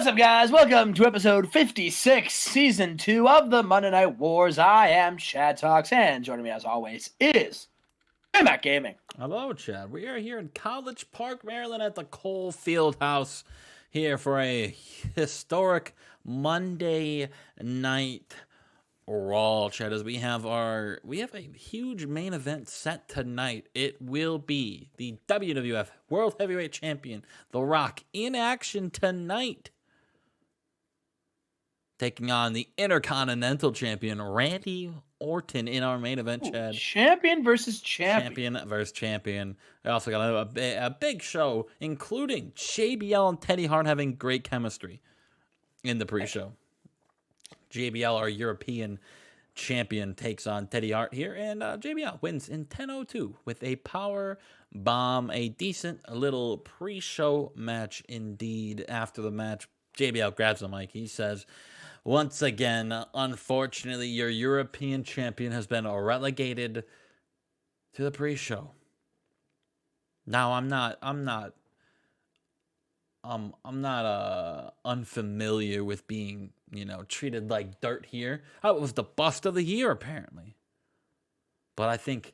What's up, guys? Welcome to episode 56, season 2 of the Monday Night Wars. I am Chad Talks, and joining me as always is Matt Gaming. Hello, Chad. We are here in College Park, Maryland at the Cole Fieldhouse here for a historic Monday Night Raw, Chad, as we have a huge main event set tonight. It will be the WWF World Heavyweight Champion, The Rock, in action tonight, taking on the Intercontinental Champion, Randy Orton, in our main event, Chad. Champion versus champion. Champion versus champion. I also got a big show, including JBL and Teddy Hart having great chemistry in the pre-show. JBL, our European champion, takes on Teddy Hart here, and JBL wins in 10:02 with a power bomb. A decent little pre-show match indeed. After the match, JBL grabs the mic. He says, once again, unfortunately, your European champion has been relegated to the pre-show. Now, I'm not unfamiliar with being, treated like dirt here. It was the bust of the year, apparently. But I think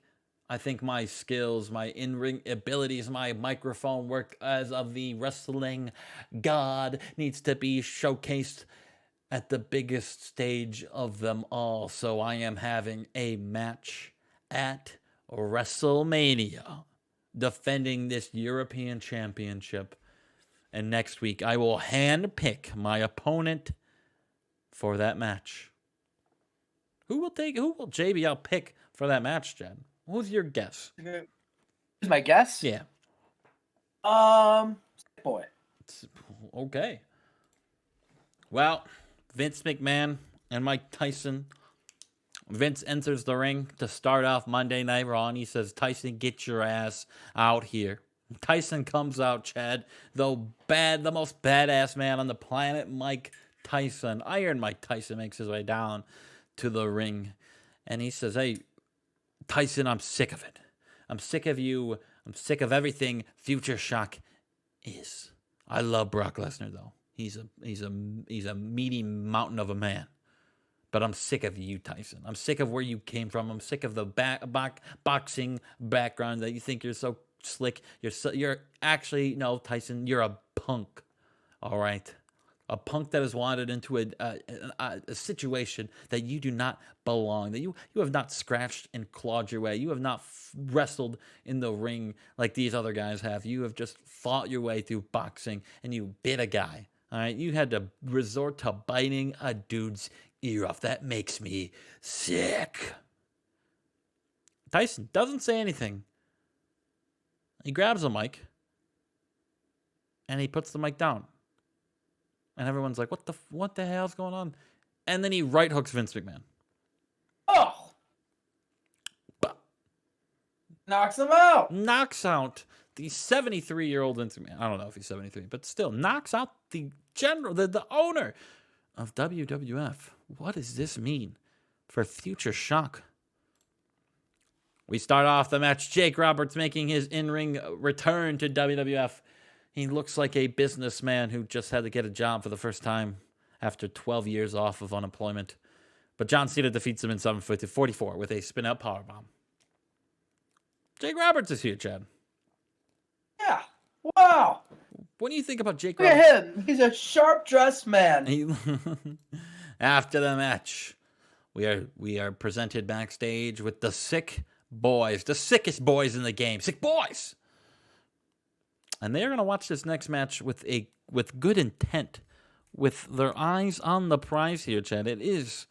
my skills, my in-ring abilities, my microphone work as of the wrestling god needs to be showcased at the biggest stage of them all. So I am having a match at WrestleMania, defending this European Championship. And next week, I will hand-pick my opponent for that match. Who will JBL pick for that match, Jen? Who's your guess? Who's my guess? Yeah. Boy. Okay. Well, Vince McMahon and Mike Tyson. Vince enters the ring to start off Monday Night Raw, and he says, Tyson, get your ass out here. Tyson comes out, Chad, the most badass man on the planet, Mike Tyson. Iron Mike Tyson makes his way down to the ring, and he says, hey, Tyson, I'm sick of it. I'm sick of you. I'm sick of everything Future Shock is. I love Brock Lesnar, though. He's a meaty mountain of a man. But I'm sick of you, Tyson. I'm sick of where you came from. I'm sick of the boxing background that you think you're so slick. You're actually, no, Tyson, you're a punk. All right? A punk that is wanted into a situation that you do not belong, that you have not scratched and clawed your way. You have not wrestled in the ring like these other guys have. You have just fought your way through boxing, and you bit a guy. All right? You had to resort to biting a dude's ear off. That makes me sick. Tyson doesn't say anything. He grabs the mic, and he puts the mic down. And everyone's like, what the hell's going on? And then he right hooks Vince McMahon. Oh! Bah. Knocks him out! Knocks out the 73-year-old Vince McMahon. I don't know if he's 73, but still knocks out the owner of WWF. What does this mean for Future Shock? We start off the match. Jake Roberts making his in-ring return to WWF. He looks like a businessman who just had to get a job for the first time after 12 years off of unemployment. But John Cena defeats him in 7:44 with a spin-out powerbomb. Jake Roberts is here, Chad. Yeah. Wow. What do you think about Jake Look Roberts? at him. He's a sharp-dressed man. After the match, we are presented backstage with the sick boys, the sickest boys in the game. Sick boys! And they're going to watch this next match with good intent, with their eyes on the prize here, Chad. It is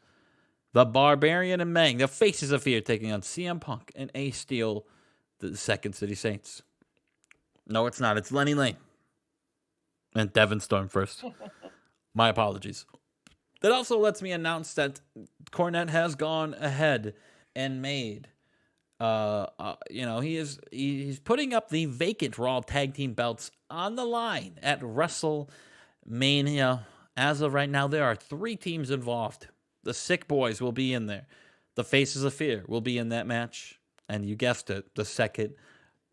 the Barbarian and Meng, the Faces of Fear, taking on CM Punk and Ace Steel, the Second City Saints. No, it's not. It's Lenny Lane and Devin Storm first. My apologies. That also lets me announce that Cornette has gone ahead and made he's putting up the vacant Raw Tag Team belts on the line at WrestleMania. As of right now, there are 3 teams involved. The Sick Boys will be in there. The Faces of Fear will be in that match. And you guessed it, the Second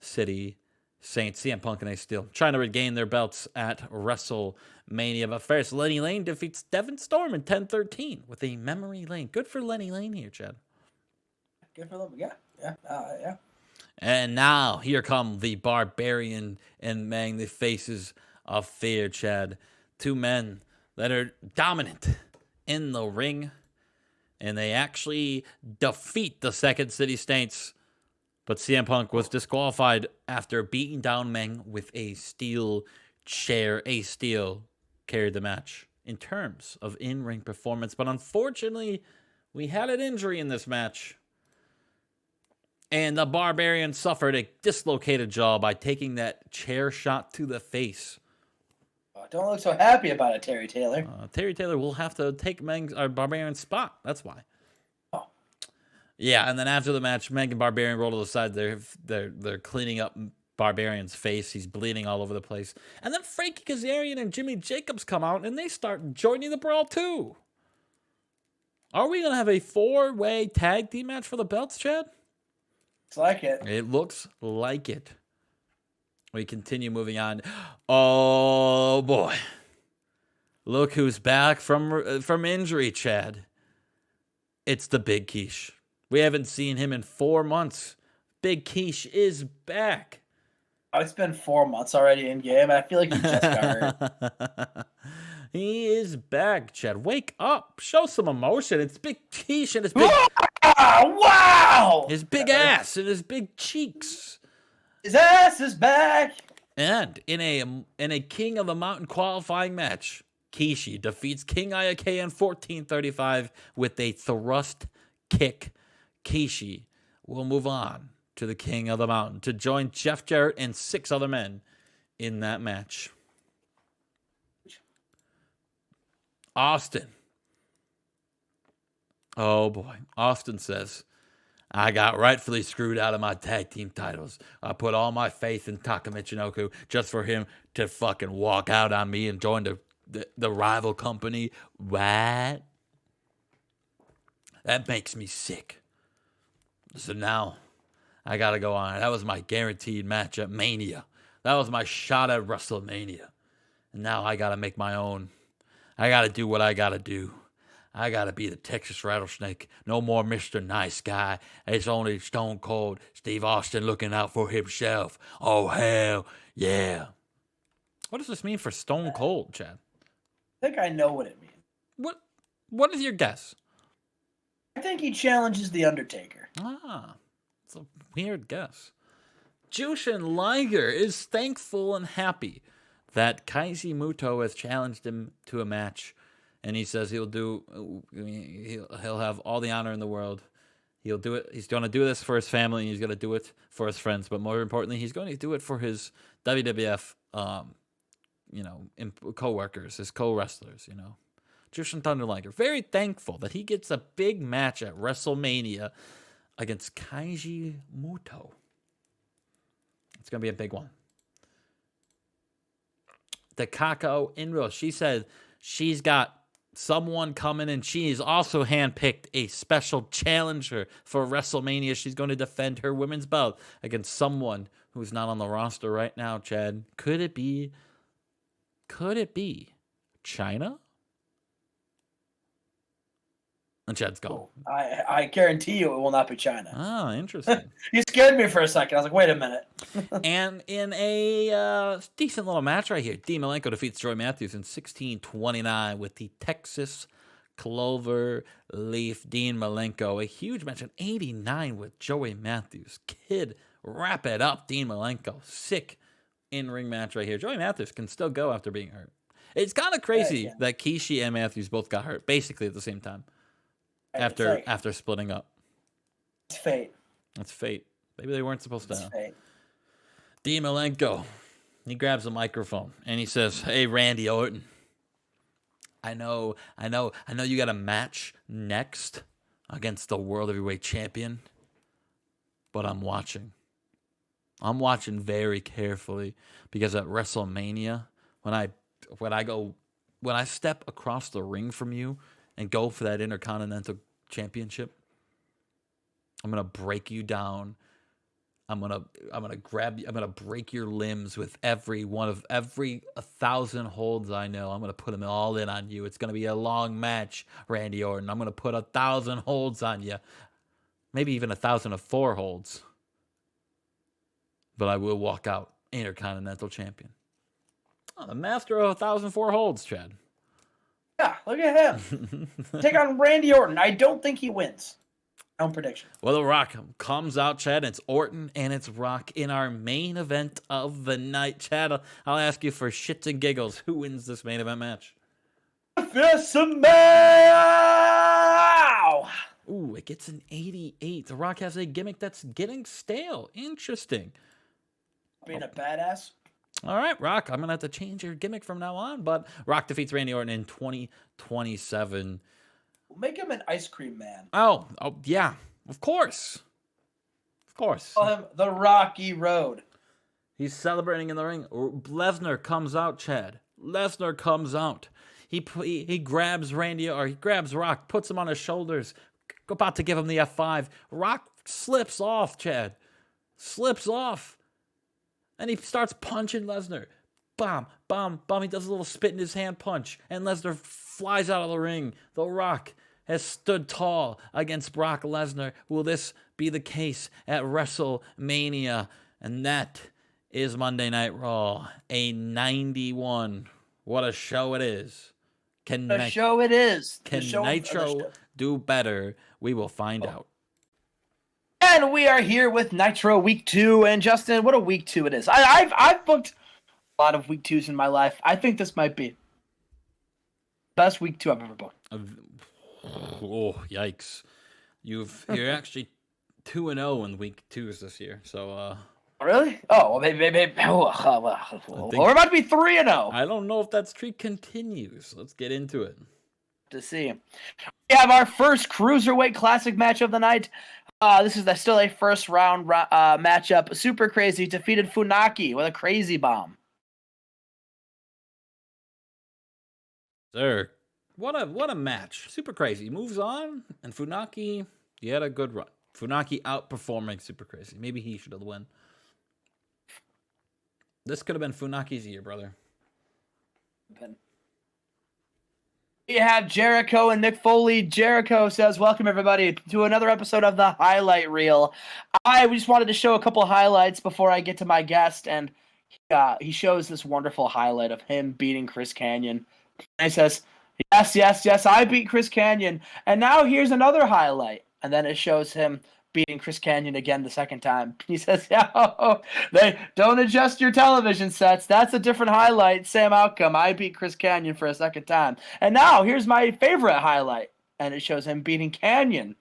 City Saint, CM Punk, and Ace Steel trying to regain their belts at WrestleMania. But first, Lenny Lane defeats Devin Storm in 10-13 with a memory lane. Good for Lenny Lane here, Chad. Good for them. Yeah. And now, here come the Barbarian and Mang, the faces of fear, Chad. Two men that are dominant in the ring. And they actually defeat the Second City Saints. But CM Punk was disqualified after beating down Meng with a steel chair. Ace Steel carried the match in terms of in-ring performance. But unfortunately, we had an injury in this match. And the Barbarian suffered a dislocated jaw by taking that chair shot to the face. Oh, don't look so happy about it, Terry Taylor. Terry Taylor will have to take Barbarian's spot. That's why. Oh. Yeah, and then after the match, Meg and Barbarian roll to the side. They're cleaning up Barbarian's face. He's bleeding all over the place. And then Frankie Kazarian and Jimmy Jacobs come out, and they start joining the brawl too. Are we going to have a 4-way tag team match for the belts, Chad? Looks like it. It looks like it. We continue moving on. Oh, boy. Look who's back from injury, Chad. It's the Big Quiche. We haven't seen him in 4 months. Big Quiche is back. Oh, it's been 4 months already in game. I feel like he just got hurt. He is back, Chad. Wake up. Show some emotion. It's Big Quiche and his big... Wow! His big ass and his big cheeks. His ass is back. And in a King of the Mountain qualifying match, Kishi defeats King Ayake in 14:35 with a thrust kick. Kishi will move on to the King of the Mountain to join Jeff Jarrett and 6 other men in that match. Austin. Oh boy. Austin says, I got rightfully screwed out of my tag team titles. I put all my faith in Taka Michinoku just for him to fucking walk out on me and join the rival company. What? That makes me sick. So now I got to go on. That was my guaranteed match at Mania. That was my shot at WrestleMania. And now I got to make my own. I got to do what I got to do. I got to be the Texas Rattlesnake. No more Mr. Nice Guy. It's only Stone Cold Steve Austin looking out for himself. Oh, hell yeah. What does this mean for Stone Cold, Chad? I think I know what it means. What is your guess? I think he challenges The Undertaker. It's a weird guess. Jushin Liger is thankful and happy that Kaiji Muto has challenged him to a match. And he says he'll have all the honor in the world. He'll do it. He's going to do this for his family. And he's going to do it for his friends. But more importantly, he's going to do it for his WWF, co-workers, his co-wrestlers. Jushin Thunder Liger, very thankful that he gets a big match at WrestleMania against Kaiji Muto. It's going to be a big one. Takako Inro, she said she's got someone coming, and she's also handpicked a special challenger for WrestleMania. She's going to defend her women's belt against someone who's not on the roster right now, Chad. Could it be China? And Chad's gone. I guarantee you it will not be China. Oh, interesting. You scared me for a second. I was like, wait a minute. And in a decent little match right here, Dean Malenko defeats Joey Matthews in 16:29 with the Texas Clover Leaf. Dean Malenko, a huge match in 89 with Joey Matthews. Kid, wrap it up, Dean Malenko. Sick in-ring match right here. Joey Matthews can still go after being hurt. It's kind of crazy that Kishi and Matthews both got hurt basically at the same time. After splitting up. It's fate. That's fate. Maybe they weren't supposed to. It's fate. Dean Malenko, he grabs a microphone and he says, "Hey, Randy Orton, I know you got a match next against the World Heavyweight Champion, but I'm watching. I'm watching very carefully because at WrestleMania, when I step across the ring from you and go for that Intercontinental Championship, I'm going to break you down. I'm gonna grab you. I'm gonna break your limbs with every 1,000 holds I know. I'm gonna put them all in on you. It's gonna be a long match, Randy Orton. I'm gonna put 1,000 holds on you, maybe even 1,004 holds. But I will walk out Intercontinental Champion. Oh, the master of 1,004 holds, Chad. Yeah, look at him. Take on Randy Orton. I don't think he wins. Own prediction. Well, The Rock comes out, Chad. It's Orton and it's Rock in our main event of the night. Chad, I'll ask you for shits and giggles. Who wins this main event match? This man! Ooh, it gets an 88. The Rock has a gimmick that's getting stale. Interesting. Being a badass. All right, Rock, I'm going to have to change your gimmick from now on, but Rock defeats Randy Orton in 2027. Make him an ice cream man. Oh, yeah, of course. Of course. Call him the Rocky Road. He's celebrating in the ring. Lesnar comes out, Chad. Lesnar comes out. He grabs Randy, or he grabs Rock, puts him on his shoulders, about to give him the F5. Rock slips off, Chad. Slips off. And he starts punching Lesnar. Bam, bam, bam. He does a little spit in his hand punch. And Lesnar flies out of the ring. The Rock has stood tall against Brock Lesnar. Will this be the case at WrestleMania? And that is Monday Night Raw. A 91. What a show it is. Can Nitro do better? We will find out. And we are here with Nitro Week 2. And Justin, what a Week 2 it is. I've booked a lot of Week 2s in my life. I think this might be best Week 2 I've ever booked. Oh, yikes. You're actually 2-0 in Week 2s this year. So, Really? Oh, well, maybe. We're about to be 3-0. I don't know if that streak continues. Let's get into it. To see. We have our first Cruiserweight Classic match of the night. This is still a first round matchup. Super Crazy defeated Funaki with a crazy bomb. Sir, what a match. Super Crazy moves on, and Funaki, he had a good run. Funaki outperforming Super Crazy. Maybe he should have won. This could have been Funaki's year, brother. We have Jericho and Mick Foley. Jericho says, welcome everybody to another episode of the Highlight Reel. I just wanted to show a couple highlights before I get to my guest, and he shows this wonderful highlight of him beating Chris Kanyon. And he says, yes, I beat Chris Kanyon. And now here's another highlight. And then it shows him beating Chris Kanyon again the second time. He says, they don't adjust your television sets. That's a different highlight. Same outcome. I beat Chris Kanyon for a second time. And now here's my favorite highlight. And it shows him beating Kanyon.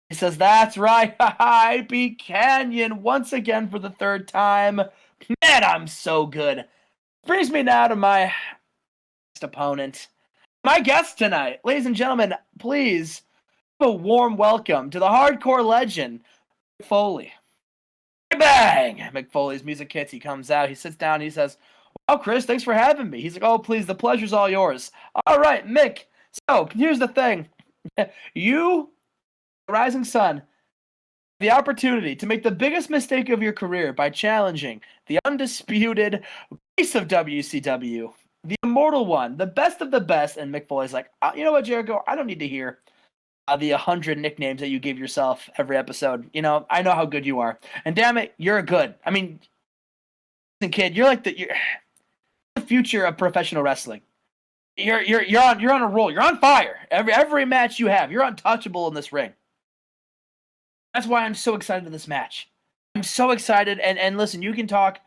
He says, that's right. I beat Kanyon once again for the third time. Man, I'm so good. Brings me now to my next opponent. My guest tonight. Ladies and gentlemen, please a warm welcome to the hardcore legend, Mick Foley. Bang! Mick Foley's music hits. He comes out. He sits down. He says, well, Chris, thanks for having me. He's like, oh, please, the pleasure's all yours. All right, Mick. So, here's the thing. You, rising sun, the opportunity to make the biggest mistake of your career by challenging the undisputed face of WCW, the immortal one, the best of the best. And Mick Foley's like, you know what, Jericho? I don't need to hear the 100 nicknames that you give yourself every episode. You know, I know how good you are. And damn it, you're good. I mean, kid, you're the future of professional wrestling. You're on a roll. You're on fire. Every match you have, you're untouchable in this ring. That's why I'm so excited for this match. I'm so excited. And listen, you can talk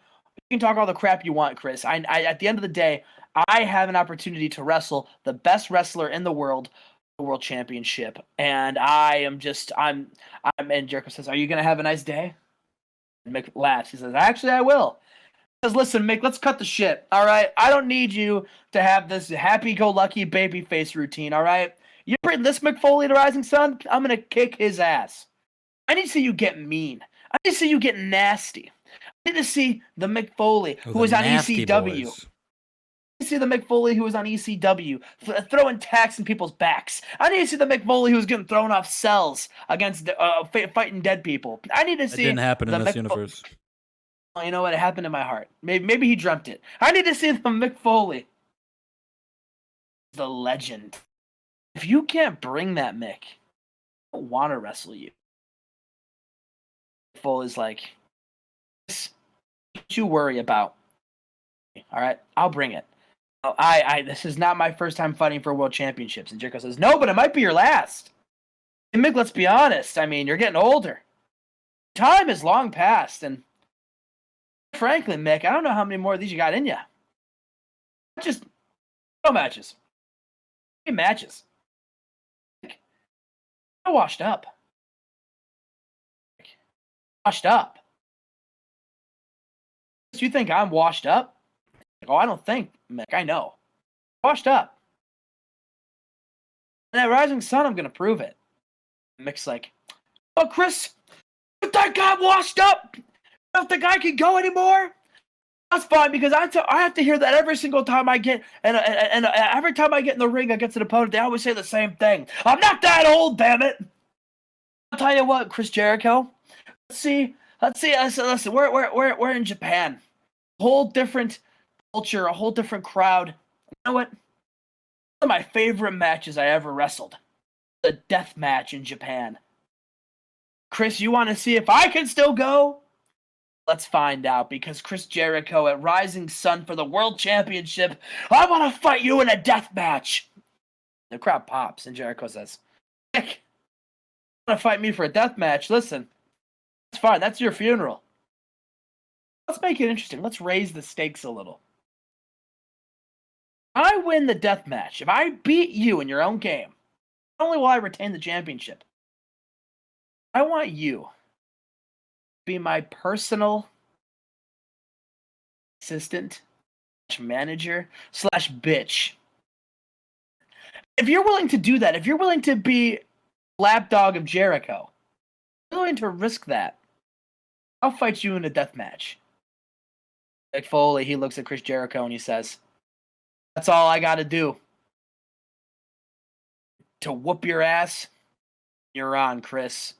all the crap you want, Chris. I at the end of the day, I have an opportunity to wrestle the best wrestler in the world championship, and and Jericho says, are you gonna have a nice day? And Mick laughs. He says, actually I will. He says, listen, Mick, let's cut the shit. All right, I don't need you to have this happy-go-lucky baby face routine. All right, you bring this Mick Foley to Rising Sun, I'm gonna kick his ass. I need to see you get mean. I need to see you get nasty. I need to see the Mick Foley who was on ECW. see the Mick Foley who was on ECW throwing tacks in people's backs. I need to see the Mick Foley who was getting thrown off cells against fighting dead people. I need to see. It didn't happen in this Mick universe. Well, you know what? It happened in my heart. Maybe he dreamt it. I need to see the Mick Foley, the legend. If you can't bring that Mick, I don't want to wrestle you. Foley's like, this, don't you worry about. All right, I'll bring it. This is not my first time fighting for world championships. And Jericho says, no, but it might be your last. And Mick, let's be honest. I mean, you're getting older. Time is long past, and frankly, Mick, I don't know how many more of these you got in you. Just no matches. 3 matches. I'm washed up. Washed up. Do you think I'm washed up? Oh, I don't think, Mick. I know. Washed up. And at Rising Sun, I'm going to prove it. Mick's like, oh, Chris, but that guy washed up. I don't think I can go anymore. That's fine, because I have to hear that every single time I get, and every time I get in the ring against an opponent, they always say the same thing. I'm not that old, damn it. I'll tell you what, Chris Jericho. Let's see. Listen, we're in Japan. A whole different culture, a whole different crowd. You know what? One of my favorite matches I ever wrestled. The death match in Japan. Chris, you want to see if I can still go? Let's find out, because Chris Jericho at Rising Sun for the World Championship, I want to fight you in a death match. The crowd pops, and Jericho says, Nick, you want to fight me for a death match? Listen, that's fine. That's your funeral. Let's make it interesting. Let's raise the stakes a little. I win the death match. If I beat you in your own game, not only will I retain the championship, I want you be my personal assistant / manager / bitch. If you're willing to do that, if you're willing to be lapdog of Jericho, if you're willing to risk that, I'll fight you in a death match. Mick Foley, he looks at Chris Jericho and he says, that's all I got to do to whoop your ass. You're on, Chris.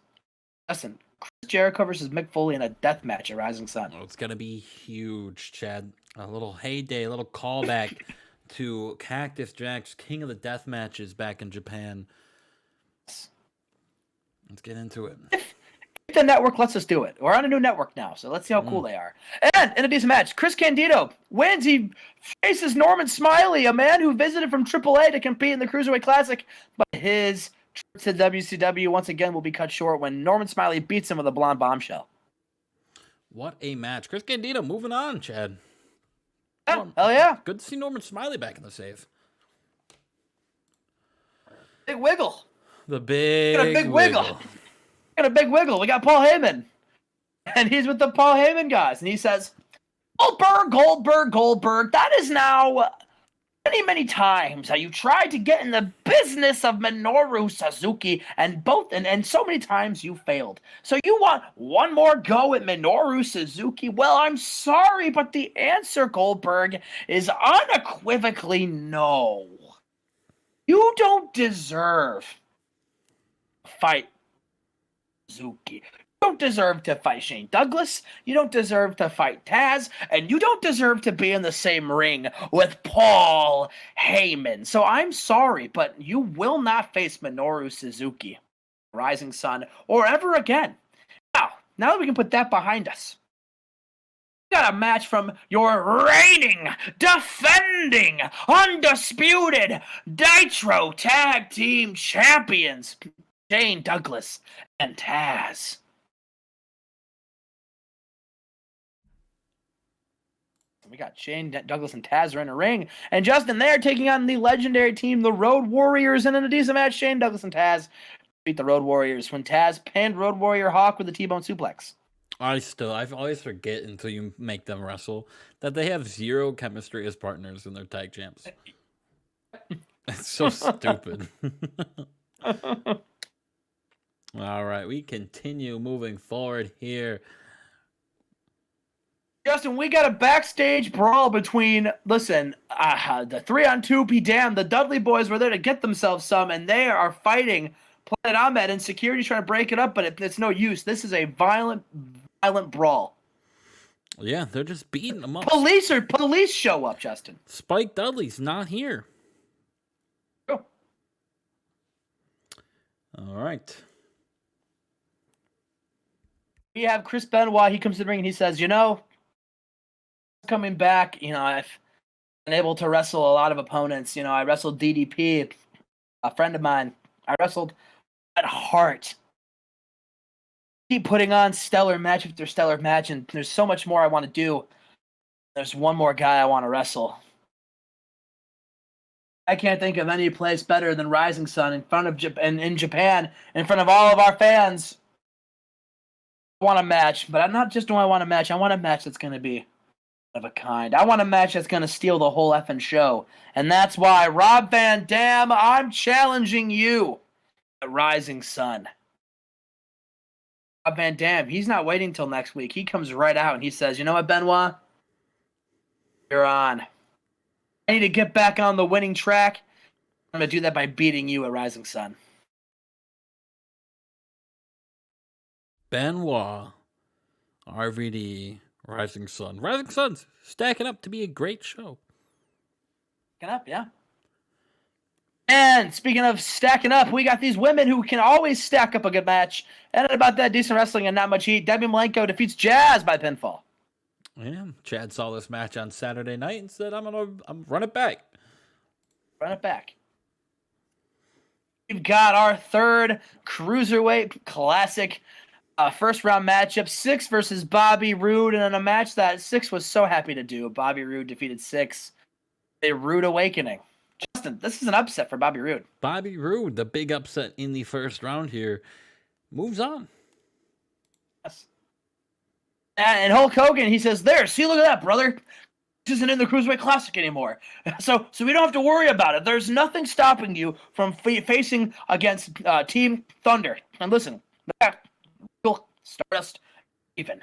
Listen, Chris Jericho versus Mick Foley in a death match at Rising Sun. Oh, it's going to be huge, Chad. A little heyday, a little callback to Cactus Jack's King of the Death Matches back in Japan. Let's get into it. If the network lets us do it. We're on a new network now, so let's see how cool they are. And in a decent match, Chris Candido wins. He faces Norman Smiley, a man who visited from AAA to compete in the Cruiserweight Classic, but his trip to WCW once again will be cut short when Norman Smiley beats him with a blonde bombshell. What a match. Chris Candido moving on, Chad. Yeah, hell yeah. Good to see Norman Smiley back in the save. Big wiggle. The big wiggle. Got a big wiggle. We got Paul Heyman. And he's with the Paul Heyman guys. And he says, Goldberg. That is now many times how you tried to get in the business of Minoru Suzuki, and so many times you failed. So you want one more go at Minoru Suzuki? Well, I'm sorry, but the answer, Goldberg, is unequivocally no. You don't deserve to fight Suzuki. You don't deserve to fight Shane Douglas. You don't deserve to fight Taz. And you don't deserve to be in the same ring with Paul Heyman. So I'm sorry, but you will not face Minoru Suzuki, Rising Sun, or ever again. Now that we can put that behind us, we got a match from your reigning, defending, undisputed Nitro Tag Team Champions, Shane Douglas and Taz. We got Shane Douglas and Taz are in a ring. And Justin, they're taking on the legendary team, the Road Warriors. And in a decent match, Shane Douglas and Taz beat the Road Warriors when Taz pinned Road Warrior Hawk with a T-bone suplex. I always forget until you make them wrestle that they have zero chemistry as partners in their tag champs. It's so stupid. All right, we continue moving forward here. Justin, we got a backstage brawl between, the 3-on-2 be damned. The Dudley boys were there to get themselves some, and they are fighting Planet Ahmed, and security's trying to break it up, but it's no use. This is a violent brawl. Yeah, they're just beating them up. Police show up, Justin. Spike Dudley's not here. Oh. All right. We have Chris Benoit. He comes to the ring and he says, coming back, I've been able to wrestle a lot of opponents. I wrestled DDP, a friend of mine. I wrestled Bret Hart. Keep putting on stellar match after stellar match, and there's so much more I want to do. There's one more guy I want to wrestle. I can't think of any place better than Rising Sun in Japan, in front of all of our fans. I want a match, but do I want a match. I want a match that's going to be of a kind. I want a match that's going to steal the whole effing show. And that's why, Rob Van Dam, I'm challenging you at Rising Sun. Rob Van Dam, he's not waiting till next week. He comes right out and he says, you know what, Benoit? You're on. I need to get back on the winning track. I'm going to do that by beating you at Rising Sun. Benoit, RVD, Rising Sun. Rising Sun's stacking up to be a great show. Stacking up, yeah. And speaking of stacking up, we got these women who can always stack up a good match. And about that decent wrestling and not much heat, Debbie Malenco defeats Jazz by pinfall. Yeah, Chad saw this match on Saturday night and said, I'm run it back. Run it back. We've got our third Cruiserweight Classic first round matchup, Syxx versus Bobby Roode, and in a match that Syxx was so happy to do. Bobby Roode defeated Syxx. A rude awakening. Justin, this is an upset for Bobby Roode. Bobby Roode, the big upset in the first round here, moves on. Yes. And Hulk Hogan, he says, there, see, look at that, brother. This isn't in the Cruiserweight Classic anymore. So we don't have to worry about it. There's nothing stopping you from facing against Team Thunder. And listen, Stardust, even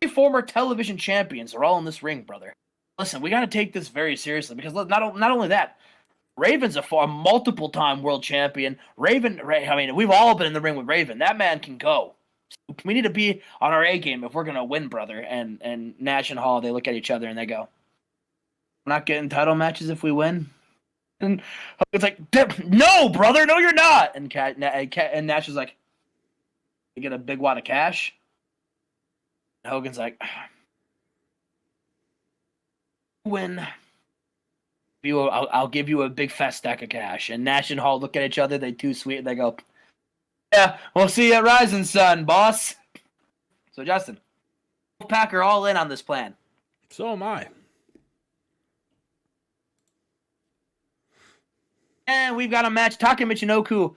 3 former television champions are all in this ring, brother. Listen, we got to take this very seriously because not only that, Raven's a multiple-time world champion. We've all been in the ring with Raven. That man can go. So we need to be on our A game if we're gonna win, brother. And Nash and Hall, they look at each other and they go, "We're not getting title matches if we win." And it's like, "No, brother, no, you're not." And Nash is like, "You get a big wad of cash." And Hogan's like, "Win. I'll give you a big fat stack of cash." And Nash and Hall look at each other. They too sweet. And they go, "Yeah, we'll see you at Rising Sun, boss." So, Justin, Wolfpack are all in on this plan. So am I. And we've got a match, Taka Michinoku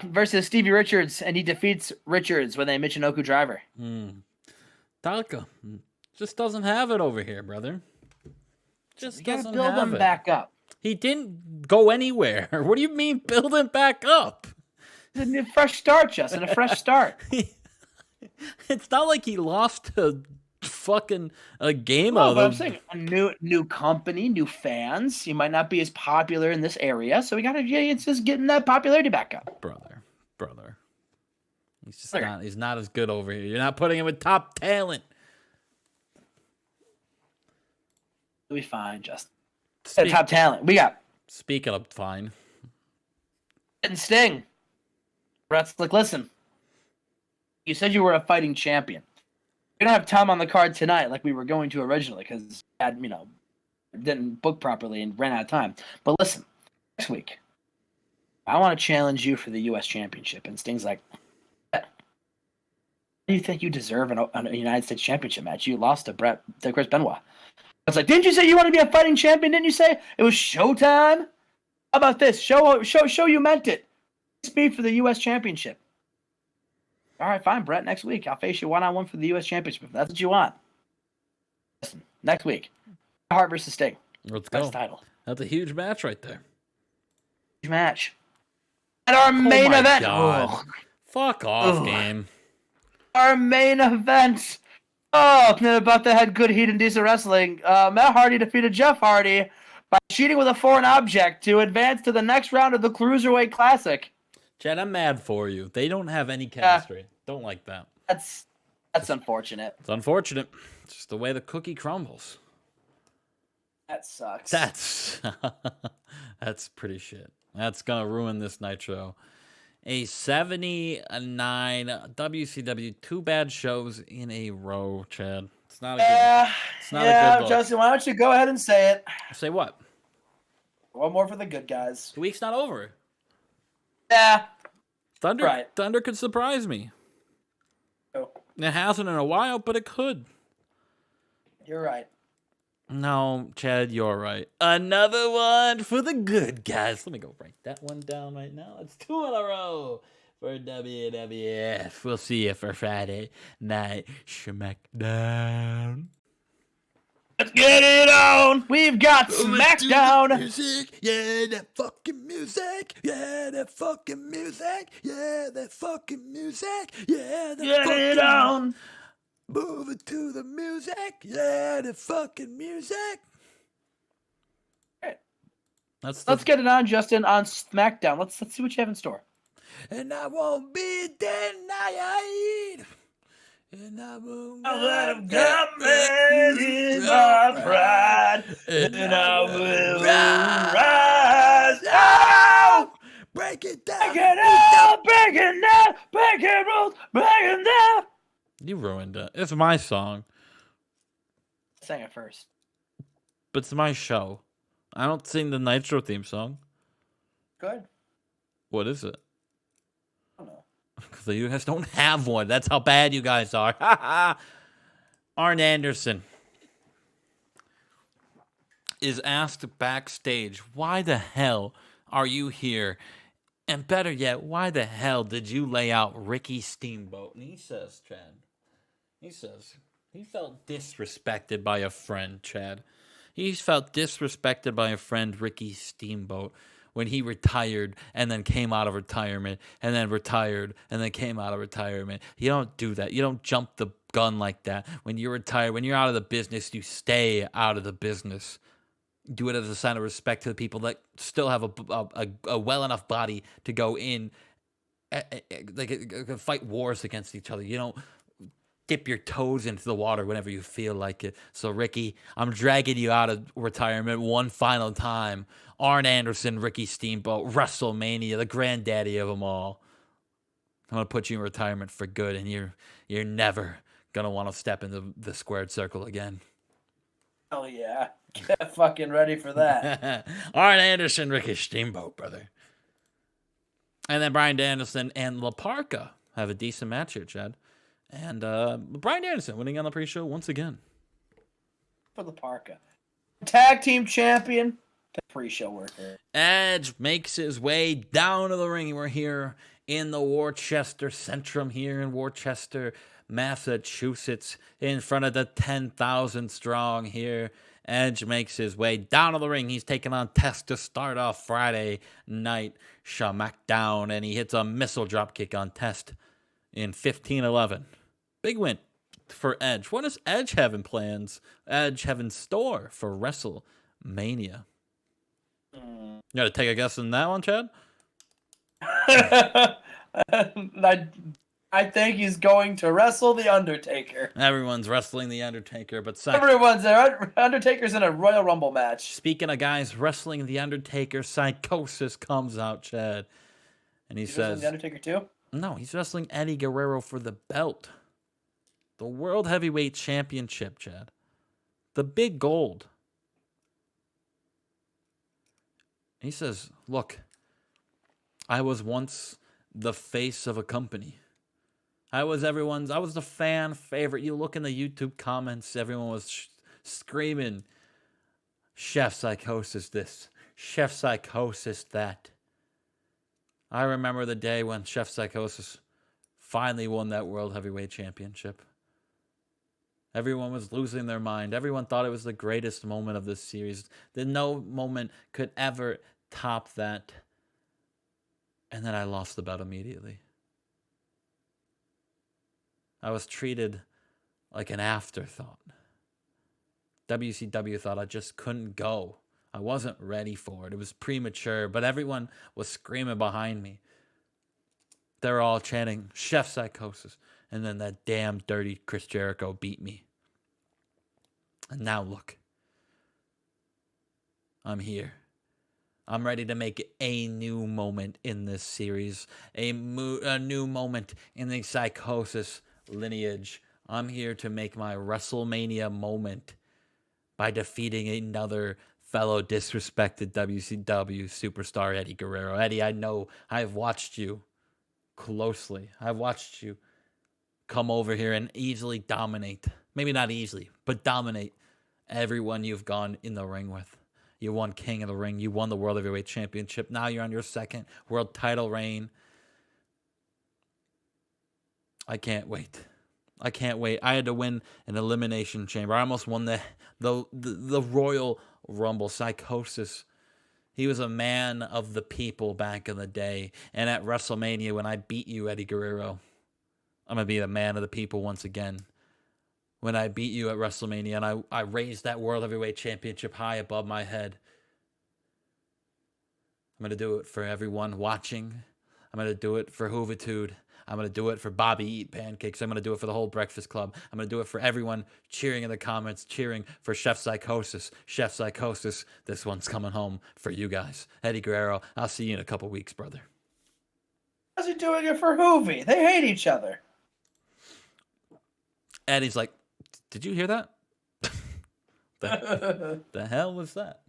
versus Stevie Richards, and he defeats Richards with a Michinoku driver. Taka just doesn't have it over here, brother. Just doesn't build have him it. back up. He didn't go anywhere. What do you mean build him back up? It's a fresh start, Justin. A fresh start. It's not like he lost a game No, of but I'm saying a new company, new fans. He might not be as popular in this area, so it's just getting that popularity back up. Brother. He's not as good over here. You're not putting him with top talent. We'll be fine, Justin. Top talent. We got. Speaking of fine. And Sting. Brett's like, listen. You said you were a fighting champion. We don't have time on the card tonight like we were going to originally because didn't book properly and ran out of time. But listen, next week, I want to challenge you for the U.S. Championship. And Sting's like, do you think you deserve a United States Championship match? You lost to Chris Benoit. I was like, didn't you say you want to be a fighting champion? Didn't you say it was showtime? How about this? Show you meant it. Speed for the U.S. Championship. All right, fine, Brett. Next week, I'll face you one-on-one for the U.S. Championship if that's what you want. Listen, next week, Hart versus Sting. Let's go. Next title. That's a huge match right there. Huge match. And our main event. God. Fuck off, game. Our main event. Oh, about that had good heat and decent wrestling. Matt Hardy defeated Jeff Hardy by cheating with a foreign object to advance to the next round of the Cruiserweight Classic. Chad, I'm mad for you. They don't have any Yeah, chemistry. Don't like that. that's unfortunate. It's unfortunate. It's just the way the cookie crumbles. That sucks. That's pretty shit. That's gonna ruin this Nitro. A 79 WCW, 2 bad shows in a row, Chad. It's not a good. It's not a good look. Justin, why don't you go ahead and say it? Say what? One more for the good guys. The week's not over. Yeah. Thunder could surprise me. Oh. It hasn't in a while, but it could. You're right. No, Chad, you're right. Another one for the good guys. Let me go write that one down right now. It's 2 in a row for WWF. We'll see you for Friday Night SmackDown. Let's get it on. We've got SmackDown. Music. Yeah, that fucking music. Yeah, that fucking music. Yeah, that fucking music. Yeah, that get fucking it on. Move it to the music. Yeah, the fucking music. All right. Let's get it on, Justin, on SmackDown. Let's see what you have in store. And I won't be denied. And I won't let him come in my pride. And I will rise. Oh! Break it down. Break it down. Break it down. Break it rules. Break it down. You ruined it. It's my song. I sang it first. But it's my show. I don't sing the Nitro theme song. Good. What is it? I don't know. Because you guys don't have one. That's how bad you guys are. Arn Anderson is asked backstage, why the hell are you here? And better yet, why the hell did you lay out Ricky Steamboat? And he says, Chad, he felt disrespected by a friend, Chad. He felt disrespected by a friend, Ricky Steamboat, when he retired and then came out of retirement and then retired and then came out of retirement. You don't do that. You don't jump the gun like that. When you're retired, when you're out of the business, you stay out of the business. Do it as a sign of respect to the people that still have a well enough body to go in, fight wars against each other. You don't dip your toes into the water whenever you feel like it. So, Ricky, I'm dragging you out of retirement one final time. Arn Anderson, Ricky Steamboat, WrestleMania, the granddaddy of them all. I'm going to put you in retirement for good, and you're never going to want to step into the squared circle again. Hell yeah. Get fucking ready for that. Arn Anderson, Ricky Steamboat, brother. And then Bryan Danielson and La Parka have a decent match here, Chad. And Bryan Danielson winning on the pre-show once again. For La Parka. Tag team champion to pre-show worker. Edge makes his way down to the ring. We're here in the Worcester Centrum here in Worcester, Massachusetts, in front of the 10,000 strong here. Edge makes his way down to the ring. He's taking on Test to start off Friday night SmackDown, and he hits a missile dropkick on Test in 15-11. Big win for Edge. What does Edge have in plans? Edge have in store for WrestleMania? You got to take a guess on that one, Chad? I think he's going to wrestle the Undertaker. Everyone's wrestling the Undertaker, but everyone's there. Undertaker's in a Royal Rumble match. Speaking of guys wrestling the Undertaker, Psychosis comes out, Chad, and he says, "The Undertaker too." No, he's wrestling Eddie Guerrero for the belt, the World Heavyweight Championship, Chad, the big gold. He says, "Look, I was once the face of a company. I was the fan favorite. You look in the YouTube comments, everyone was screaming, Chef Psychosis this, Chef Psychosis that. I remember the day when Chef Psychosis finally won that World Heavyweight Championship. Everyone was losing their mind. Everyone thought it was the greatest moment of this series. That no moment could ever top that. And then I lost the belt immediately. I was treated like an afterthought. WCW thought I just couldn't go. I wasn't ready for it. It was premature, but everyone was screaming behind me. They were all chanting, Chef Psychosis. And then that damn dirty Chris Jericho beat me. And now look. I'm here. I'm ready to make a new moment in this series. A new moment in the Psychosis lineage. I'm here to make my WrestleMania moment by defeating another fellow disrespected WCW superstar, Eddie Guerrero. Eddie, I know I've watched you closely. I've watched you come over here and easily dominate. Maybe not easily, but dominate everyone you've gone in the ring with. You won King of the Ring. You won the World Heavyweight Championship. Now you're on your second world title reign. I can't wait. I can't wait. I had to win an Elimination Chamber. I almost won the Royal Rumble. Psychosis. He was a man of the people back in the day. And at WrestleMania, when I beat you, Eddie Guerrero, I'm going to be the man of the people once again. When I beat you at WrestleMania and I raised that World Heavyweight Championship high above my head. I'm going to do it for everyone watching. I'm going to do it for Hoovitude. I'm going to do it for Bobby Eat Pancakes. I'm going to do it for the whole Breakfast Club. I'm going to do it for everyone cheering in the comments, cheering for Chef Psychosis. Chef Psychosis, this one's coming home for you guys. Eddie Guerrero, I'll see you in a couple weeks, brother. How's he doing it for Hoovy? They hate each other. Eddie's like, did you hear that? The hell was that?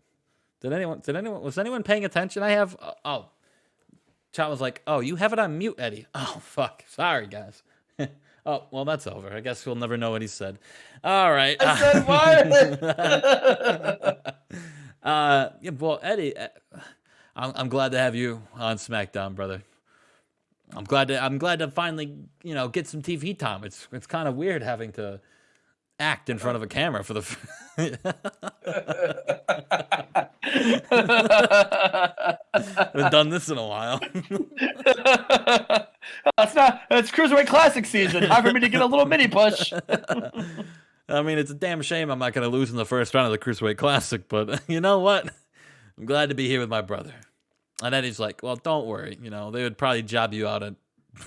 Was anyone paying attention? I have, Chad was like, oh, you have it on mute, Eddie. Oh, fuck. Sorry, guys. Oh, well, that's over. I guess we'll never know what he said. All right. I said what? Yeah, well, Eddie, I'm glad to have you on SmackDown, brother. I'm glad to finally, get some TV time. It's kind of weird having to act in front of a camera for the haven't done this in a while. It's Cruiserweight Classic season. Time for me to get a little mini push. I mean, it's a damn shame I'm not going to lose in the first round of the Cruiserweight Classic, but you know what? I'm glad to be here with my brother. And Eddie's like, well, don't worry. They would probably job you out at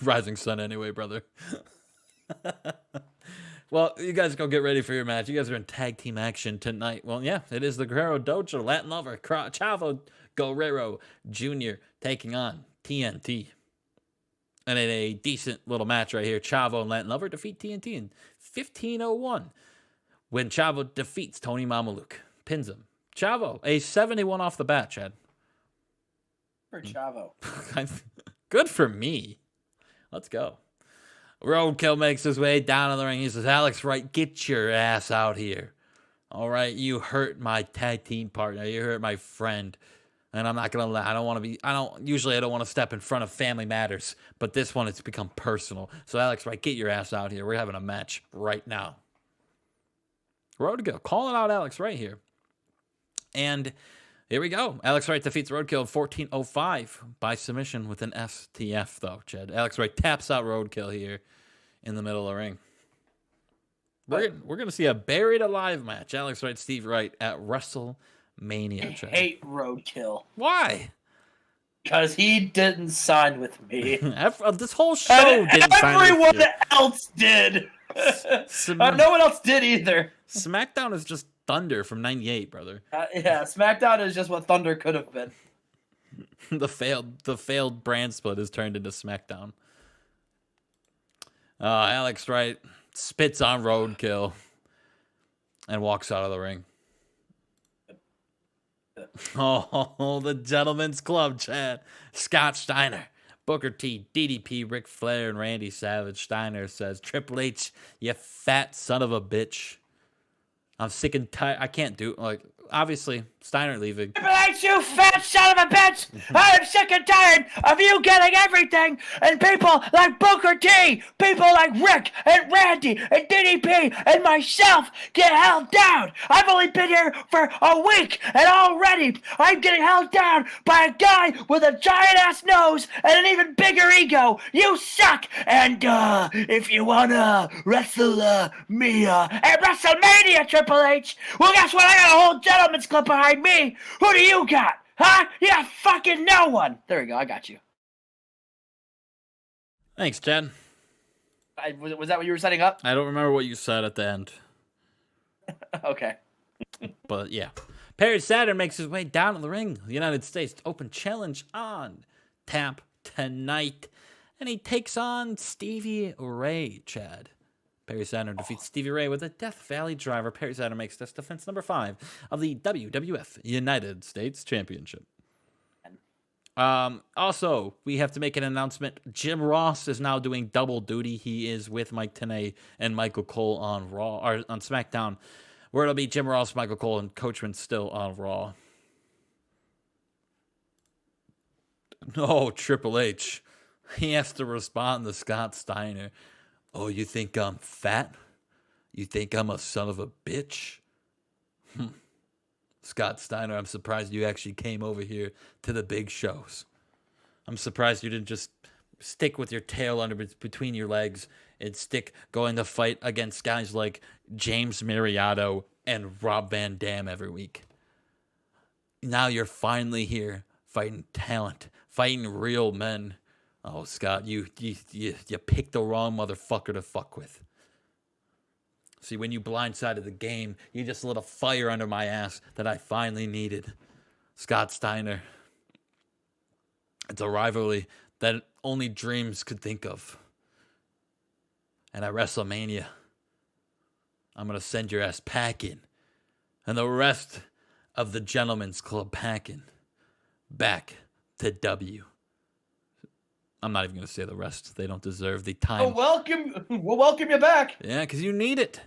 Rising Sun anyway, brother. Well, you guys go get ready for your match. You guys are in tag team action tonight. Well, yeah, it is the Guerrero Dojo, Latin Lover, Chavo Guerrero Jr. taking on TNT. And in a decent little match right here, Chavo and Latin Lover defeat TNT in 15:01 when Chavo defeats Tony Mamaluke, pins him. Chavo, a 71 off the bat, Chad. For Chavo. Good for me. Let's go. Roadkill makes his way down in the ring. He says, Alex Wright, get your ass out here. All right, you hurt my tag team partner. You hurt my friend. And I'm not going to let, I don't want to step in front of family matters. But this one, it's become personal. So Alex Wright, get your ass out here. We're having a match right now. Roadkill, calling out Alex Wright here. And here we go. Alex Wright defeats Roadkill in 14:05 by submission with an STF, though, Chad. Alex Wright taps out Roadkill here in the middle of the ring. We're going to see a buried alive match. Alex Wright, Steve Wright at WrestleMania, Chad. I hate Roadkill. Why? Because he didn't sign with me. This whole show didn't sign with you. Everyone else did. No one else did either. SmackDown is just Thunder from '98, brother. Yeah, SmackDown is just what Thunder could have been. The failed brand split is turned into SmackDown. Alex Wright spits on Roadkill and walks out of the ring. Oh, the Gentleman's Club, Chad. Scott Steiner, Booker T, DDP, Ric Flair, and Randy Savage. Steiner says, Triple H, you fat son of a bitch. I'm sick and tired. I can't do obviously, Steiner leaving. You fat son of a bitch! I'm sick and tired of you getting everything, and people like Booker T, people like Rick and Randy and DDP and myself get held down. I've only been here for a week, and already I'm getting held down by a guy with a giant ass nose and an even bigger ego. You suck! And if you wanna wrestle me at WrestleMania, Triple H, well, guess what? I got a whole gentleman's club behind me. Who do you got? Huh? You got fucking no one. There we go. I got you. Thanks, Chad. Was that what you were setting up? I don't remember what you said at the end. Okay. But yeah. Perry Saturn makes his way down to the ring. The United States Open Challenge on tap tonight. And he takes on Stevie Ray, Chad. Perry Saturn defeats Stevie Ray with a Death Valley driver. Perry Saturn makes this defense number 5 of the WWF United States Championship. Also, we have to make an announcement. Jim Ross is now doing double duty. He is with Mike Tenay and Michael Cole on Raw, or on SmackDown, where it'll be Jim Ross, Michael Cole, and Coachman still on Raw. No, Triple H. He has to respond to Scott Steiner. Oh, you think I'm fat? You think I'm a son of a bitch? Scott Steiner, I'm surprised you actually came over here to the big shows. I'm surprised you didn't just stick with your tail under between your legs and stick going to fight against guys like James Mariotto and Rob Van Dam every week. Now you're finally here fighting talent, fighting real men. Oh, Scott, you picked the wrong motherfucker to fuck with. See, when you blindsided the game, you just lit a fire under my ass that I finally needed. Scott Steiner. It's a rivalry that only dreams could think of. And at WrestleMania, I'm going to send your ass packing. And the rest of the Gentlemen's Club packing. Back to W. I'm not even going to say the rest. They don't deserve the time. We'll welcome you back. Yeah, because you need it.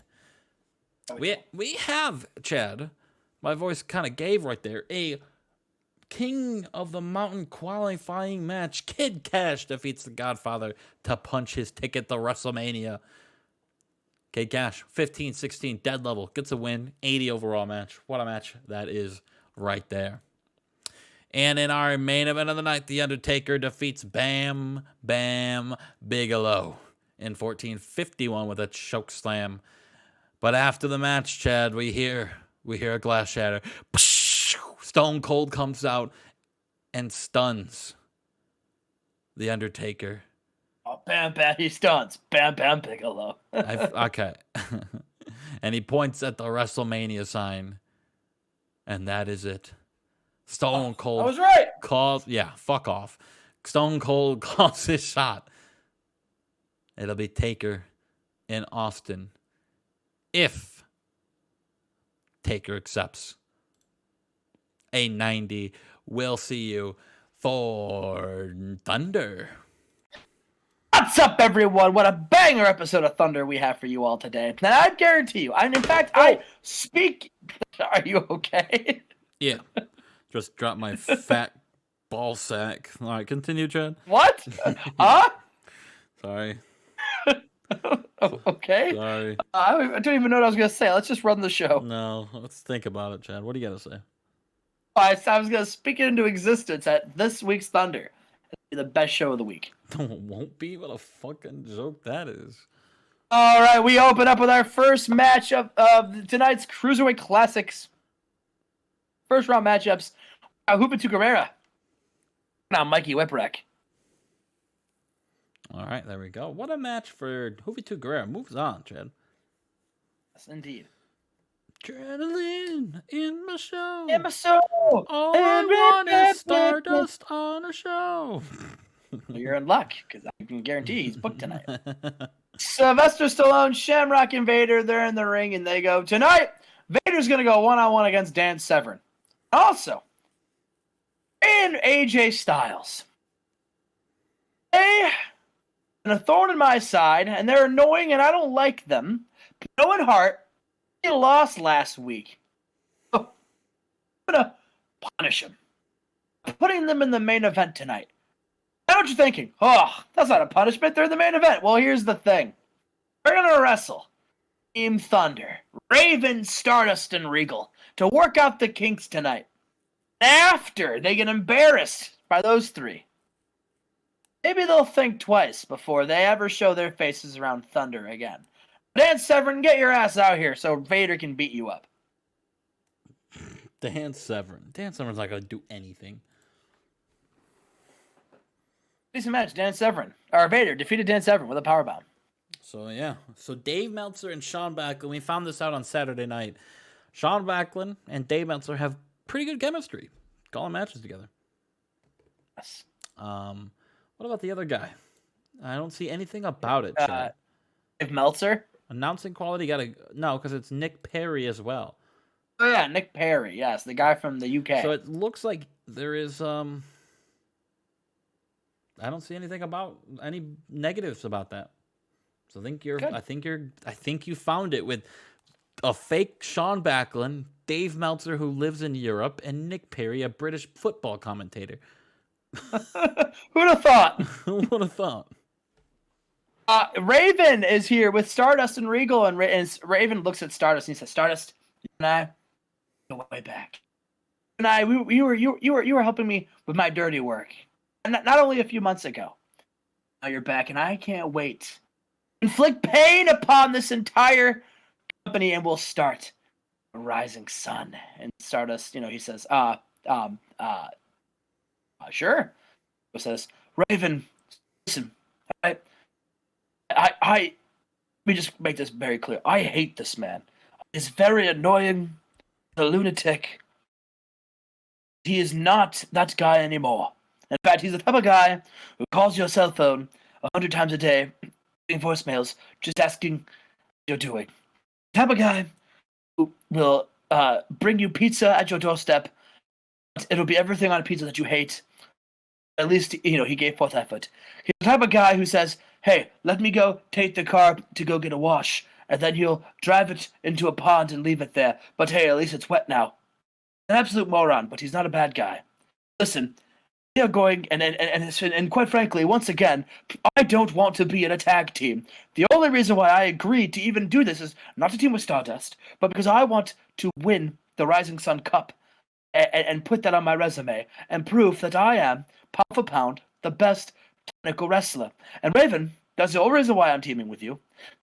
We have, Chad, my voice kind of gave right there, a King of the Mountain qualifying match. Kid Cash defeats the Godfather to punch his ticket to WrestleMania. Kid Cash, 15-16, dead level, gets a win, 80 overall match. What a match that is right there. And in our main event of the night, The Undertaker defeats Bam Bam Bigelow in 14:51 with a choke slam. But after the match, Chad, we hear a glass shatter. Stone Cold comes out and stuns The Undertaker. Oh, Bam Bam, he stuns. Bam Bam Bigelow. Okay. And he points at the WrestleMania sign. And that is it. Stone Cold. I was right. Fuck off. Stone Cold calls his shot. It'll be Taker in Austin. If Taker accepts a 90, we'll see you for Thunder. What's up, everyone? What a banger episode of Thunder we have for you all today. And I guarantee you, and in fact, I speak... Are you okay? Yeah. Just dropped my fat ball sack. All right, continue, Chad. What? Huh? Sorry. Okay. Sorry. I don't even know what I was going to say. Let's just run the show. No, let's think about it, Chad. What do you got to say? I was going to speak it into existence at this week's Thunder. It'll be the best show of the week. It won't be. What a fucking joke that is. All right, we open up with our first match of tonight's Cruiserweight Classics. First round matchups. Juventud Guerrera. Now Mikey Whipwreck. All right, there we go. What a match for Juventud Guerrera. Moves on, Chad. Yes, indeed. Adrenaline in my show. In my soul. All I want is Stardust on a show. You're in luck, because I can guarantee he's booked tonight. Sylvester Stallone, Shamrock and Vader, they're in the ring, and they go, tonight, Vader's going to go one-on-one against Dan Severn. Also, and AJ Styles. They are a thorn in my side, and they're annoying, and I don't like them. Owen Hart, he lost last week. Oh, I'm gonna punish him. Putting them in the main event tonight. I know what you're thinking. Oh, that's not a punishment. They're in the main event. Well, here's the thing. We're gonna wrestle Team Thunder, Raven, Stardust, and Regal to work out the kinks tonight. After they get embarrassed by those three, maybe they'll think twice before they ever show their faces around Thunder again. Dan Severn, get your ass out here so Vader can beat you up. Dan Severn. Dan Severn's not going to do anything. Decent match. Dan Severn. Or Vader defeated Dan Severn with a powerbomb. So, yeah. So, Dave Meltzer and Sean Backlund, we found this out on Saturday night. Sean Backlund and Dave Meltzer have pretty good chemistry. Calling matches together. Yes. What about the other guy? I don't see anything about it, Chad. Dave Meltzer? Announcing quality no, because it's Nick Perry as well. Oh yeah, Nick Perry, yes, the guy from the UK. So it looks like there is I don't see anything about any negatives about that. So I think you found it with a fake Sean Backlund, Dave Meltzer who lives in Europe, and Nick Perry, a British football commentator. Who'd have thought? Who would have thought? Raven is here with Stardust and Regal, and Raven looks at Stardust and he says, "Stardust, you and I go way back. You were helping me with my dirty work, and not only a few months ago. Now you're back, and I can't wait to inflict pain upon this entire company, and we'll start a rising sun." And Stardust, he says, sure. He says, "Raven, listen, let me just make this very clear. I hate this man. He's very annoying, a lunatic. He is not that guy anymore. In fact, he's the type of guy who calls your cell phone 100 times a day, leaving voicemails, just asking what you're doing. The type of guy who will bring you pizza at your doorstep. It'll be everything on a pizza that you hate. At least, he gave forth effort. He's the type of guy who says, hey, let me go take the car to go get a wash, and then he'll drive it into a pond and leave it there. But hey, at least it's wet now. An absolute moron, but he's not a bad guy. Listen, we are going, and quite frankly, once again, I don't want to be in a tag team. The only reason why I agreed to even do this is not to team with Stardust, but because I want to win the Rising Sun Cup and put that on my resume and prove that I am, pound for pound, the best technical wrestler. And Raven, that's the only reason why I'm teaming with you.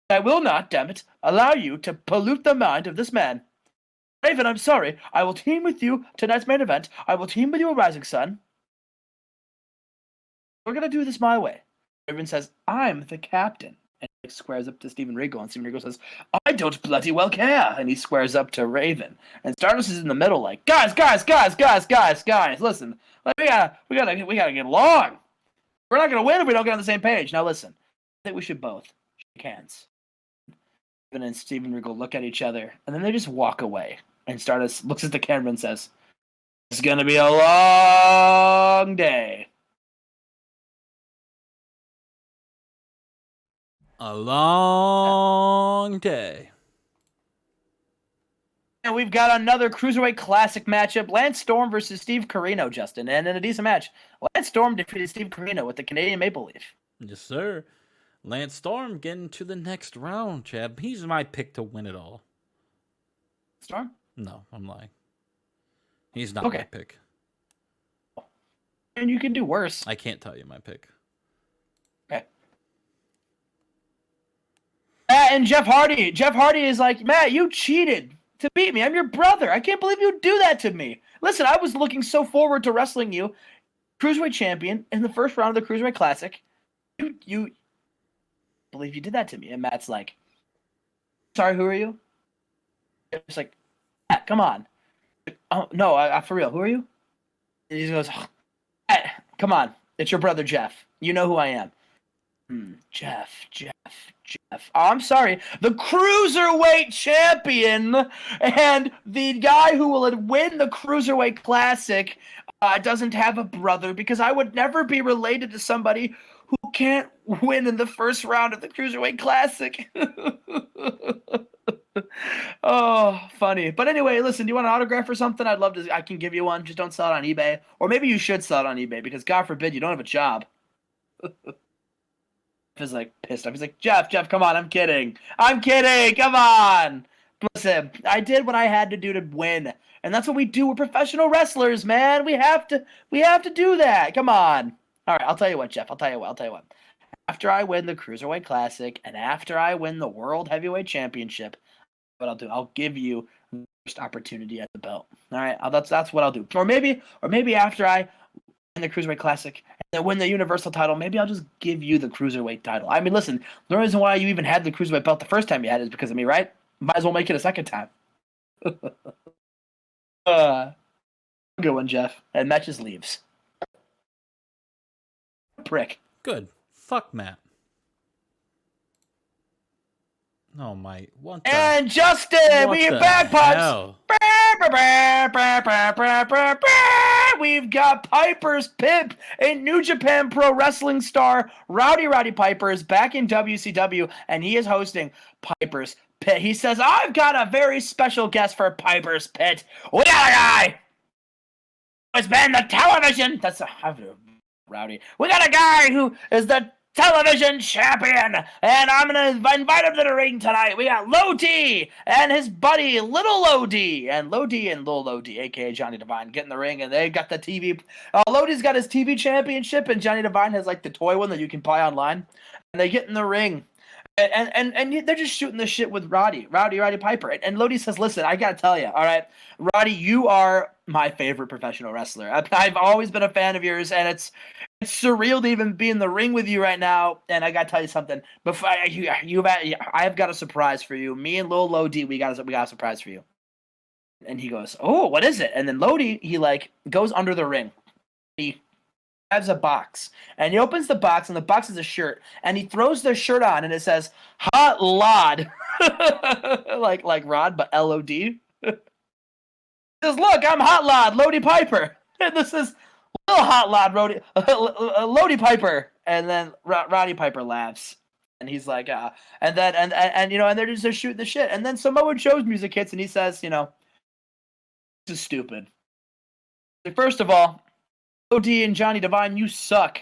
I will not, damn it, allow you to pollute the mind of this man. Raven, I'm sorry. I will team with you tonight's main event. I will team with you at Rising Sun. We're going to do this my way. Raven says, I'm the captain. And he squares up to Steven Regal, and Steven Regal says, I don't bloody well care. And he squares up to Raven. And Stardust is in the middle like, guys, listen. We gotta get along. We're not going to win if we don't get on the same page. Now listen, I think we should both shake hands. Raven and Steven Regal look at each other, and then they just walk away. And Stardust looks at the camera and says, it's going to be a long day. A long day. And we've got another Cruiserweight Classic matchup. Lance Storm versus Steve Carino, Justin. And in a decent match, Lance Storm defeated Steve Carino with the Canadian Maple Leaf. Yes, sir. Lance Storm getting to the next round, Chad. He's my pick to win it all. Storm? No, I'm lying. He's not my pick. And you can do worse. I can't tell you my pick. Okay. And Jeff Hardy. Jeff Hardy is like, Matt, you cheated to beat me. I'm your brother. I can't believe you'd do that to me. Listen, I was looking so forward to wrestling you, Cruiserweight champion, in the first round of the Cruiserweight Classic. You believe you did that to me. And Matt's like, sorry, who are you? It's like, Matt, come on. Oh, no, for real, who are you? And he goes, Matt, come on. It's your brother, Jeff. You know who I am. Jeff. Oh, I'm sorry. The Cruiserweight champion and the guy who will win the Cruiserweight Classic doesn't have a brother, because I would never be related to somebody who can't win in the first round of the Cruiserweight Classic. Oh, funny. But anyway, listen, do you want an autograph or something? I'd love to. I can give you one. Just don't sell it on eBay. Or maybe you should sell it on eBay because God forbid you don't have a job. Is like pissed off. He's like, Jeff, come on. I'm kidding. I'm kidding. Come on. Listen, I did what I had to do to win. And that's what we do. We're professional wrestlers, man. We have to do that. Come on. All right, I'll tell you what, Jeff. I'll tell you what. After I win the Cruiserweight Classic and after I win the World Heavyweight Championship, what I'll do, I'll give you the first opportunity at the belt. All right, that's what I'll do. Or maybe after I win the Cruiserweight Classic and then win the Universal title, maybe I'll just give you the Cruiserweight title. I mean, listen, the reason why you even had the Cruiserweight belt the first time you had it is because of me, right? Might as well make it a second time. Good one, Jeff. And Matt just leaves. Prick. Good. Fuck Matt. Oh my! What? And Justin, we have bagpipes. We've got Piper's Pit, a New Japan Pro Wrestling star. Roddy Piper is back in WCW, and he is hosting Piper's Pit. He says, "I've got a very special guest for Piper's Pit. We got a guy who's been the television. Rowdy. We got a guy who is the television champion, and I'm going to invite him to the ring tonight. We got Lodi and his buddy, Little Lodi, and Lodi and Lil Lodi, a.k.a. Johnny Devine, get in the ring, and they got the TV. Lodi's got his TV championship, and Johnny Devine has, like, the toy one that you can buy online, and they get in the ring. And they're just shooting the shit with Roddy Piper. And Lodi says, listen, I got to tell you, all right, Roddy, you are my favorite professional wrestler. I've always been a fan of yours, and it's surreal to even be in the ring with you right now. And I got to tell you something. Before I've got a surprise for you. Me and Lil Lodi, we got a surprise for you. And he goes, oh, what is it? And then Lodi, he like goes under the ring. He has a box, and he opens the box, and the box is a shirt, and he throws the shirt on, and it says Hot Lod, like Rod, but L-O-D. He says, look, I'm Hot Lod, Lodi Piper, and this is Little Hot Lod, Lodi Piper. And then Roddy Piper laughs, and he's like, and they're just shooting the shit, and then Samoa Joe's music hits, and he says, this is stupid. First of all, Lodi and Johnny Devine, you suck.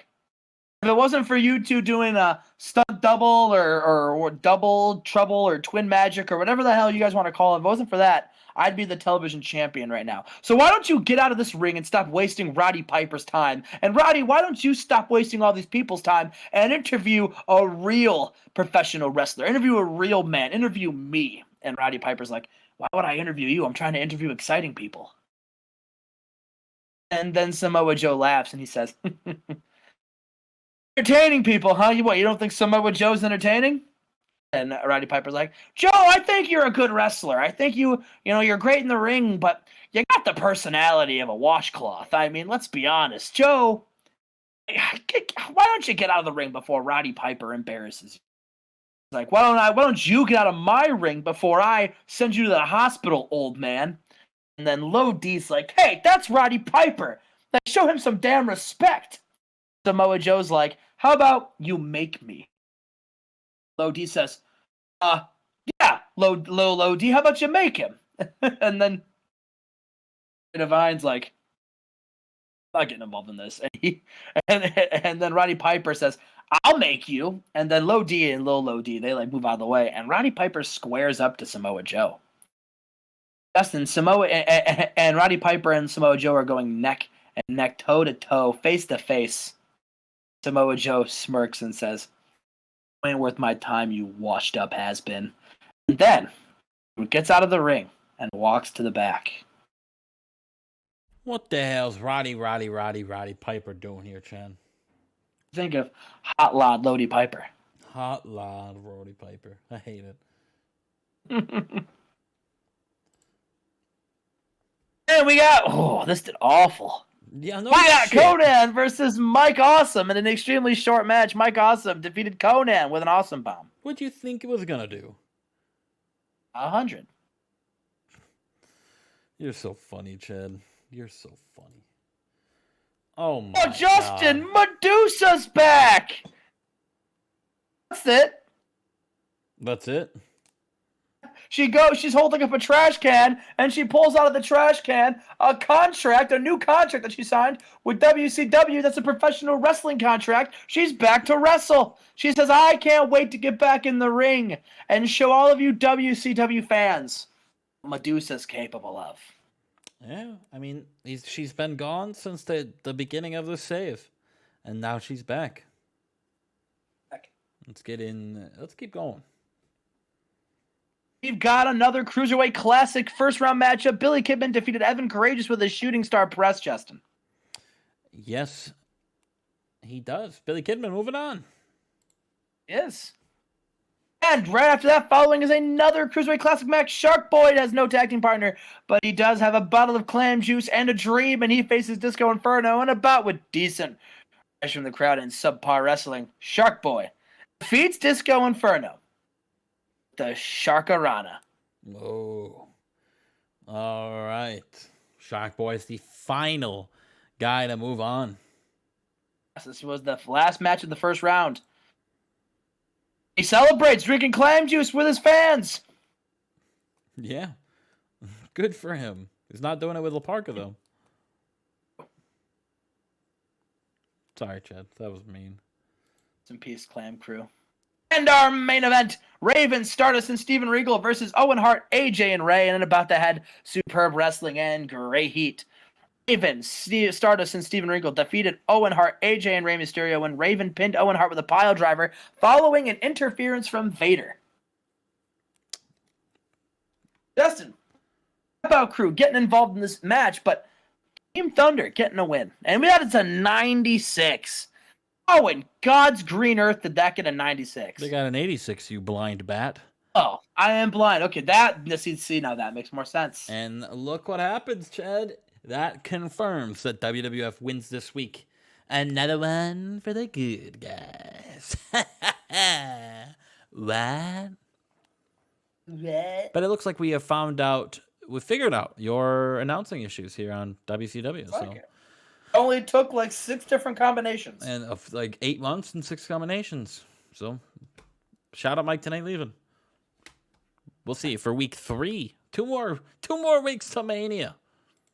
If it wasn't for you two doing a stunt double or double trouble or twin magic or whatever the hell you guys want to call it, if it wasn't for that, I'd be the television champion right now. So why don't you get out of this ring and stop wasting Roddy Piper's time? And Roddy, why don't you stop wasting all these people's time and interview a real professional wrestler? Interview a real man. Interview me. And Roddy Piper's like, why would I interview you? I'm trying to interview exciting people. And then Samoa Joe laughs, and he says, entertaining people, huh? You don't think Samoa Joe's entertaining? And Roddy Piper's like, Joe, I think you're a good wrestler. I think you're great in the ring, but you got the personality of a washcloth. I mean, let's be honest. Joe, why don't you get out of the ring before Roddy Piper embarrasses you? He's like, why don't you get out of my ring before I send you to the hospital, old man? And then Lodi's like, hey, that's Roddy Piper. Like, show him some damn respect. Samoa Joe's like, how about you make me? Lodi says, yeah, Lodi, how about you make him? And then Divine's like, I'm not getting involved in this. And then Roddy Piper says, I'll make you. And then Lodi and Lil Lodi, they like move out of the way. And Roddy Piper squares up to Samoa Joe. Justin, Samoa and Roddy Piper and Samoa Joe are going neck and neck, toe to toe, face to face. Samoa Joe smirks and says, ain't worth my time, you washed up has-been. And then he gets out of the ring and walks to the back. What the hell's Roddy Piper doing here, Chan? Think of Hot Lod Lodi Piper. Hot Lod Roddy Piper. I hate it. And we got, this did awful. Yeah, no we got shit. Conan versus Mike Awesome in an extremely short match. Mike Awesome defeated Conan with an awesome bomb. What do you think it was going to do? 100. You're so funny, Chad. You're so funny. Oh my God. Justin, Medusa's back! That's it. That's it? She's holding up a trash can, and she pulls out of the trash can a new contract that she signed with WCW. That's a professional wrestling contract. She's back to wrestle. She says, I can't wait to get back in the ring and show all of you WCW fans what Medusa's capable of. Yeah, I mean, she's been gone since the beginning of the save, and now she's back. Let's keep going. We've got another Cruiserweight Classic first-round matchup. Billy Kidman defeated Evan Courageous with a shooting star press, Justin. Yes, he does. Billy Kidman moving on. Yes. And right after that, following is another Cruiserweight Classic match. Shark Boy has no tag team partner, but he does have a bottle of clam juice and a dream, and he faces Disco Inferno in a bout with decent pressure from the crowd in subpar wrestling. Shark Boy defeats Disco Inferno. The Sharkarana. Oh. All right. Shark Boy is the final guy to move on. This was the last match of the first round. He celebrates drinking clam juice with his fans. Yeah. Good for him. He's not doing it with La Parka, though. Sorry, Chad. That was mean. In peace, Clam Crew. And our main event, Raven, Stardust, and Steven Regal versus Owen Hart, AJ, and Ray, and then about to head superb wrestling and great heat. Raven, Stardust, and Steven Regal defeated Owen Hart, AJ, and Rey Mysterio when Raven pinned Owen Hart with a pile driver following an interference from Vader. Justin, About Crew getting involved in this match, but Team Thunder getting a win. And we had it to 96. Oh, in God's green earth did that get a 96? They got an 86, you blind bat. Oh, I am blind. Okay, see, now that makes more sense. And look what happens, Chad. That confirms that WWF wins this week. Another one for the good guys. What? But it looks like we figured out your announcing issues here on WCW. So. Only took like 6 different combinations. And of like 8 months and 6 combinations. So, shout out Mike Tonight leaving. We'll see for week 3. Two more weeks to Mania.